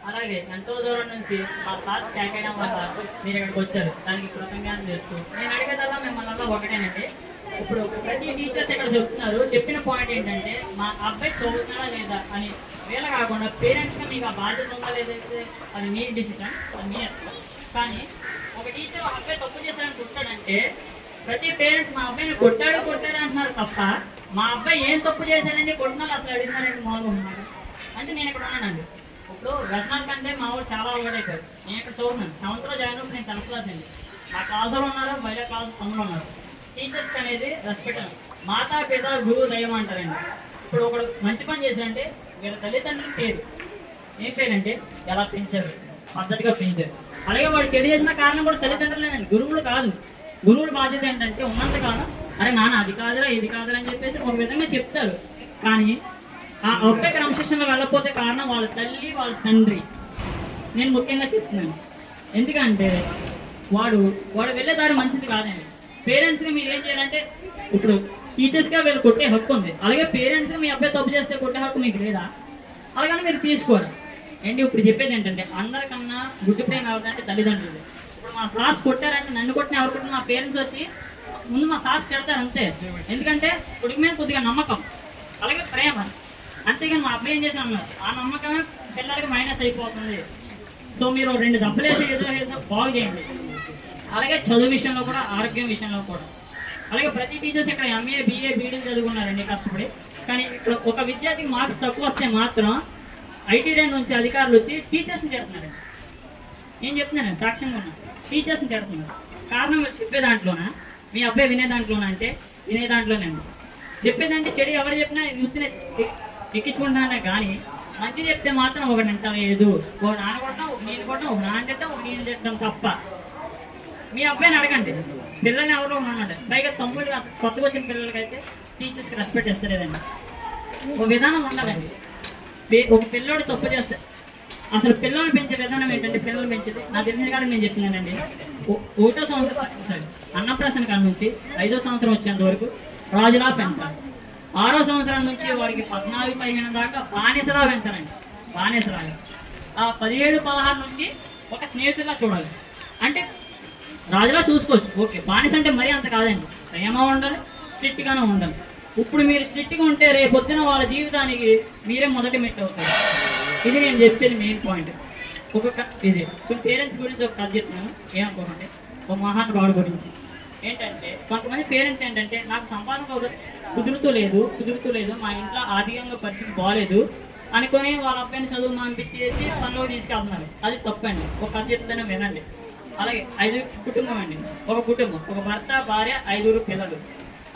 అలాగే ఎంతో దూరం నుంచి మా సార్ కేకేయడం వల్ల మీరు ఇక్కడికి వచ్చారు. దానికి కృతజ్ఞతలు చేస్తూ నేను అడిగేదల్లా మిమ్మల్ని ఒకటేనండి. ఇప్పుడు ప్రతి టీచర్స్ ఇక్కడ చెప్తున్నారు, చెప్పిన పాయింట్ ఏంటంటే మా అబ్బాయి చదువుతున్నారా లేదా అని. వీళ్ళ కాకుండా పేరెంట్స్గా మీకు ఆ బాధ్యత ఉందా లేదైతే అది మీ డిసిషన్, అది మీ ఇష్టం. కానీ ఒక టీచర్ అబ్బాయి తప్పు చేశాడని కొట్టాడంటే ప్రతి పేరెంట్స్ మా అబ్బాయిని కొట్టాడు అంటున్నారు తప్ప మా అబ్బాయి ఏం తప్పు చేశాడండి కొట్టినారు అసలు అడిగినారండి మామూలుగా ఉన్నారు. అంటే నేను ఇక్కడ ఉన్నానండి. ఇప్పుడు వ్యసనాల కంటే మా వాళ్ళు చాలా అవ్వడైపోయారు. నేను ఇక్కడ చదువుతున్నాను, సంవత్సరం జాయిన్ అయినప్పుడు నేను 10th క్లాస్ అండి. మా క్లాసులో ఉన్నారు, బయట క్లాసు తమ్ముడు ఉన్నారు. టీచర్స్ అనేది రెస్పెక్ట్, మాతా పిత గురువు దైవం అంటారండి. ఇప్పుడు ఒకడు మంచి పని చేశాడంటే వీళ్ళ తల్లిదండ్రుల పేరు ఏం పేరంటే ఎలా పెంచారు, పద్ధతిగా పెంచారు. అలాగే వాడు చెడు చేసిన కారణం కూడా తల్లిదండ్రులేనండి, గురువులు కాదు. గురువుల బాధ్యత ఏంటంటే ఉన్నంతకాలం అరే నాన్న అది కాదురా ఇది కాదురా అని చెప్పేసి ఒక విధంగా చెప్తారు. కానీ ఆ ఒకే క్రమశిక్షణలో వెళ్ళకపోతే కారణం వాళ్ళ తల్లి వాళ్ళ తండ్రి. నేను ముఖ్యంగా చెప్తున్నాను ఎందుకంటే వాడు వెళ్ళే దారి మంచిది కాదండి. పేరెంట్స్గా మీరు ఏం చేయాలంటే ఇప్పుడు టీచర్స్గా వీళ్ళు కొట్టే హక్కు ఉంది, అలాగే పేరెంట్స్గా మీ అబ్బాయి తప్పు చేస్తే కొట్టే హక్కు మీకు లేదా? అలాగని మీరు తీసుకోరు ఏంటి. ఇప్పుడు చెప్పేది ఏంటంటే అందరికన్నా గుడ్డి ప్రేమ కావాలంటే తల్లిదండ్రులు. ఇప్పుడు మా సార్స్ కొట్టారంటే నన్ను కొట్టిన ఎవరు కొట్టిన మా పేరెంట్స్ వచ్చి ముందు మా సార్స్ చెడతారు అంతే. ఎందుకంటే కొడుకు మీద కొద్దిగా నమ్మకం అలాగే ప్రేమ, అంతేగాని మా అబ్బాయి ఏం చేసి అన్నారు ఆ నమ్మకమే పిల్లలకి మైనస్ అయిపోతుంది. సో మీరు 2 దెబ్బలేసి ఏదో బాగు చేయండి. అలాగే చదువు విషయంలో కూడా ఆరోగ్యం విషయంలో కూడా. అలాగే ప్రతి టీచర్స్ ఇక్కడ ఎంఏ బిఏ బీడీ చదువుకున్నారండి కష్టపడి. కానీ ఇక్కడ ఒక విద్యార్థికి మార్క్స్ తక్కువ వస్తే మాత్రం ఐటీడీ నుంచి అధికారులు వచ్చి టీచర్స్ని తిడుతున్నారండి. నేను చెప్తున్నాను సాక్ష్యంగా ఉన్నాను, టీచర్స్ని తిడుతున్నారు. కారణం మీరు చెప్పే దాంట్లోనా మీ అబ్బాయి వినే దాంట్లోనా అంటే వినే దాంట్లోనండి. చెప్పేదంటే చెడు ఎవరు చెప్పినా యూత్ని ఎక్కించుకుంటానే కానీ మంచి చెప్తే మాత్రం ఒకటి అంటలేదు. ఒక నాన్న కొట్టడం ఒక నేను కొట్టడం ఒక నాన్న తిట్టడం ఒక నేను తిట్టడం తప్ప. మీ అబ్బాయిని అడగండి, పిల్లల్ని ఎవరో ఉన్నాడు పైగా తమ్ముడు కొత్తగా వచ్చిన పిల్లలకైతే టీచర్స్కి రెస్పెక్ట్ ఇస్తలేదండి. ఒక విధానం ఉండాలండి. ఒక పిల్లోడు తప్పు చేస్తే అసలు పిల్లల్ని పెంచే విధానం ఏంటంటే పిల్లలు పెంచేది నాకు తెలిసిన కాదు నేను చెప్తున్నానండి. 1వ సంవత్సరం అన్నప్రాసన కాడ నుంచి 5వ సంవత్సరం వచ్చేంత వరకు రాజులా పెంచాలి. 6వ సంవత్సరం నుంచి వాడికి 14, 15 దాకా బానిసలా పెంచాలండి. బానిసలాగా ఆ 17, 16 నుంచి ఒక స్నేహితులా చూడాలి. అంటే రాజులా చూసుకోవచ్చు ఓకే. బానిస అంటే మరీ అంత కాదండి, ప్రేమ ఉండాలి, స్ట్రిక్ట్గానే ఉండాలి. ఇప్పుడు మీరు స్ట్రిక్ట్గా ఉంటే రేపొద్దున వాళ్ళ జీవితానికి మీరే మొదటి మెట్టు అవుతారు. ఇది నేను చెప్పేది మెయిన్ పాయింట్. ఇది కొన్ని పేరెంట్స్ గురించి ఒక కథ చెప్తున్నాను ఏమనుకోకండి. ఒక మహానుభావుడు గురించి ఏంటంటే కొంతమంది పేరెంట్స్ ఏంటంటే నాకు సంపాదన కుదురుతూ లేదు మా ఇంట్లో ఆర్థికంగా పరిస్థితి బాగాలేదు అనుకొని వాళ్ళ అబ్బాయిని చదువు పంపించేసి పనిలోకి తీసుకెళ్తున్నారు. అది తప్పండి. ఒక కథ చెప్తానే వినండి. అలాగే 5 కుటుంబం అండి, ఒక కుటుంబం, ఒక భర్త భార్య 5 పిల్లలు.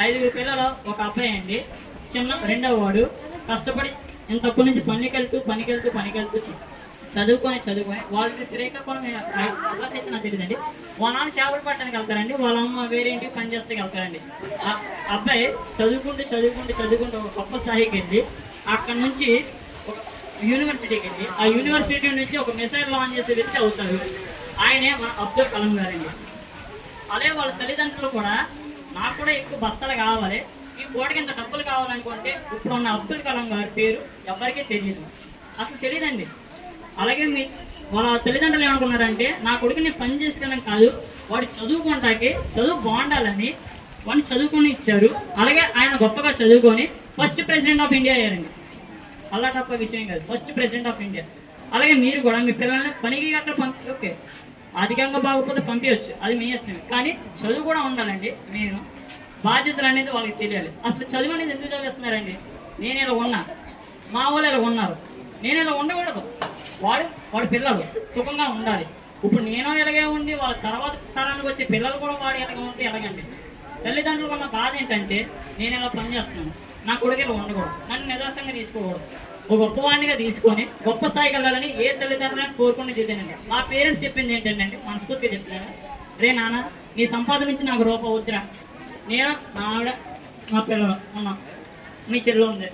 5 పిల్లలు ఒక అబ్బాయి అండి చిన్న 2వ వాడు కష్టపడి ఇంతప్పటి నుంచి పనికెళ్తూ చదువుకొని వాళ్ళకి శ్రీకాకుళం క్లాస్ అయితే నాకు తెలియదండి. వాళ్ళ నాన్న చేపలు పట్టడానికి వెళ్తారండి, వాళ్ళ అమ్మ వేరే ఇంటికి పని చేస్తే వెళ్తారండి. ఆ అబ్బాయి చదువుకుంటూ ఒక గొప్ప స్థాయికి వెళ్ళి అక్కడ నుంచి ఒక యూనివర్సిటీకి వెళ్ళి ఆ యూనివర్సిటీ నుంచి ఒక మిసైల్ లాంచ్ చేసే వ్యక్తి అవుతారు. ఆయనే మన అబ్దుల్ కలాం గారండి. అలాగే వాళ్ళ తల్లిదండ్రులు కూడా నాకు కూడా ఎక్కువ బస్తాలు కావాలి, ఈ కోటికి ఇంత డబ్బులు కావాలనుకుంటే ఇప్పుడు ఉన్న అబ్దుల్ కలాం గారి పేరు ఎవరికీ తెలియదు, అసలు తెలియదండి. అలాగే వాళ్ళ తల్లిదండ్రులు ఏమనుకున్నారంటే నా కొడుకు నేను పని చేసుకున్నాం కాదు, వాడు చదువుకుంటాకి చదువు బాగుండాలని వాడిని చదువుకొని ఇచ్చారు. అలాగే ఆయన గొప్పగా చదువుకొని ఫస్ట్ ప్రెసిడెంట్ ఆఫ్ ఇండియా అయ్యారండి. అలా తప్ప విషయం కాదు, ఫస్ట్ ప్రెసిడెంట్ ఆఫ్ ఇండియా. అలాగే మీరు కూడా మీ పిల్లల్ని పనికి గట్రా ఓకే అధికంగా బాగోకపోతే పంపించవచ్చు, అది మీ ఇష్టమే. కానీ చదువు కూడా ఉండాలండి. నేను బాధ్యతలు అనేది వాళ్ళకి తెలియాలి. అసలు చదువు అనేది ఎందుకు చదివిస్తున్నారండి? నేను ఇలా ఉన్నా, మా వాళ్ళు ఇలా ఉన్నారు, నేను ఇలా ఉండకూడదు. వాడి పిల్లలు సుఖంగా ఉండాలి. ఇప్పుడు నేను ఎలాగే ఉండి వాళ్ళ తర్వాత తరానికి వచ్చే పిల్లలు కూడా వాడు ఎలాగ ఉంటే ఎలాగండి. తల్లిదండ్రులు ఉన్న బాధ ఏంటంటే నేను ఇలా పని చేస్తున్నాను, నా కొడుకు ఇలా ఉండకూడదు, నన్ను నిదర్శనంగా తీసుకోకూడదు, ఒక గొప్పవాడినిగా తీసుకొని గొప్ప స్థాయికి వెళ్ళాలని ఏ తల్లిదండ్రులను కోరుకుని చేశానండి. మా పేరెంట్స్ చెప్పింది ఏంటంటే మనస్ఫూర్తిగా చెప్తున్నాను, రే నాన్న నీ సంపాదన నుంచి నాకు రూపాయి వద్దురా, నేను నా ఆవిడ మా పిల్లలు ఉన్నాం, మీ చెల్లి ఉంది,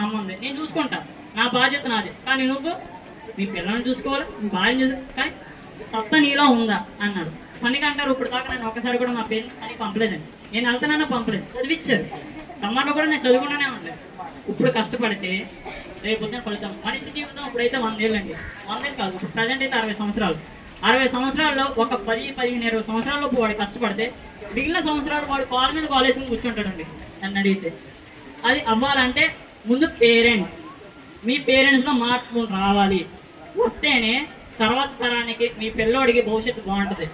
అమ్మ ఉంది, నేను చూసుకుంటా, నా బాధ్యత నాది. కానీ నువ్వు మీ పిల్లల్ని చూసుకోవాలి, మీ భార్యను చూసుకోవాలి, కానీ సత్తా నీలో ఉందా అన్నాడు. పనికి అంటారు. ఇప్పుడు దాకా నేను ఒకసారి కూడా మా పేరెంట్స్ అని పంపలేదండి. నేను వెళ్తానన్నా పంపలేదు, చదివించారు. సమ్మర్లో కూడా నేను చదువుకుంటూనే ఉండలేదు. ఇప్పుడు కష్టపడితే రేపు పొద్దున ఫలితం. మనిషి జీవితం ఇప్పుడైతే 100 ఏళ్ళండి, 100 ఏళ్ళు కాదు, ఇప్పుడు ప్రజెంట్ అయితే 60 సంవత్సరాలు. 60 సంవత్సరాల్లో ఒక 10, 15, 20 సంవత్సరాలలోపు వాడు కష్టపడితే మిగిలిన సంవత్సరాలు వాడు కాళ్ళ మీద కాలేసుకుని కూర్చుంటాడండి నన్ను అడిగితే. అది అవ్వాలంటే ముందు పేరెంట్స్, మీ పేరెంట్స్లో మార్పు రావాలి. వస్తేనే తర్వాత తరానికి మీ పిల్లోడికి భవిష్యత్తు బాగుంటుంది.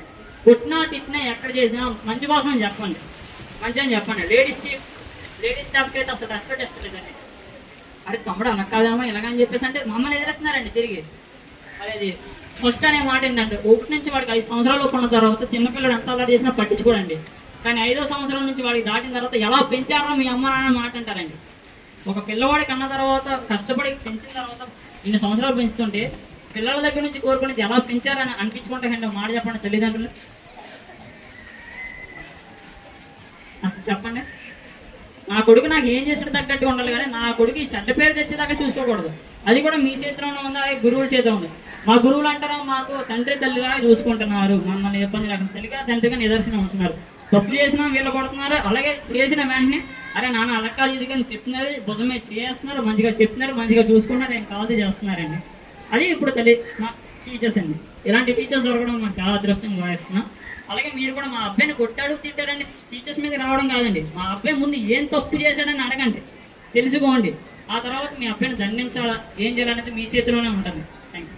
పుట్టినా తిట్టినా ఎక్కడ చేసినా మంచి కోసం చెప్పండి, మంచి అని చెప్పండి. లేడీస్ స్టాఫ్కి అయితే అసలు రెస్పెక్ట్ ఇస్తలేదండి. అరే తమ్ముడు అన్న కాదమ్మా ఇలాగని చెప్పేసి అంటే మమ్మల్ని ఎదురేస్తున్నారండి తిరిగి. అది ఫస్ట్ అనే మాట ఏంటంటే 1 నుంచి వాడికి 5 సంవత్సరాలు ఉన్న తర్వాత చిన్నపిల్లడు ఎంత అలా చేసినా పట్టించుకోడండి. కానీ 5వ సంవత్సరం నుంచి వాడికి దాటిన తర్వాత ఎలా పెంచారో మీ అమ్మ నాన్న మాట అంటారండి. ఒక పిల్లవాడికి అన్న తర్వాత కష్టపడి పెంచిన తర్వాత ఇన్ని సంవత్సరాలు పెంచుతుంటే పిల్లల దగ్గర నుంచి కోరుకునేది ఎలా పెంచారని అనిపించుకుంటాకండి. మాట చెప్పండి తల్లిదండ్రులు, అసలు చెప్పండి. నా కొడుకు నాకు ఏం చేసినా తగ్గట్టుగా ఉండాలి, కానీ నా కొడుకు ఈ చెడ్డ పేరు తెచ్చేదాకా చూసుకోకూడదు. అది కూడా మీ చేతిలోనే ఉంది, అది గురువుల చేతిలో ఉంది. మా గురువులు అంటారా మాకు తండ్రి తల్లిగా చూసుకుంటున్నారు, మమ్మల్ని ఇబ్బంది లేకుండా తల్లిగా తండ్రిగా నిదర్శనం ఉంటున్నారు. తప్పు చేసినా వీళ్ళు కొడుతున్నారు, అలాగే చేసిన వెంటనే అరే నాన్న అలక్కా అని చెప్తున్నారు, భుజమే చేస్తున్నారు, మంచిగా చెప్తున్నారు, మంచిగా చూసుకుంటున్నారు, ఏం కాదు చేస్తున్నారండి. అది ఇప్పుడు మా టీచర్స్ అండి. ఇలాంటి టీచర్స్ దొరకడం మాకు చాలా అదృష్టంగా భావిస్తున్నాం. అలాగే మీరు కూడా మా అబ్బాయిని కొట్టాడు తిట్టాడని టీచర్స్ మీద రావడం కాదండి. మా అబ్బాయి ముందు ఏం తప్పు చేశాడని అడగండి, తెలుసుకోండి. ఆ తర్వాత మీ అబ్బాయిని దండించాలా ఏం చేయాలనేది మీ చేతిలోనే ఉంటుంది. Thank you.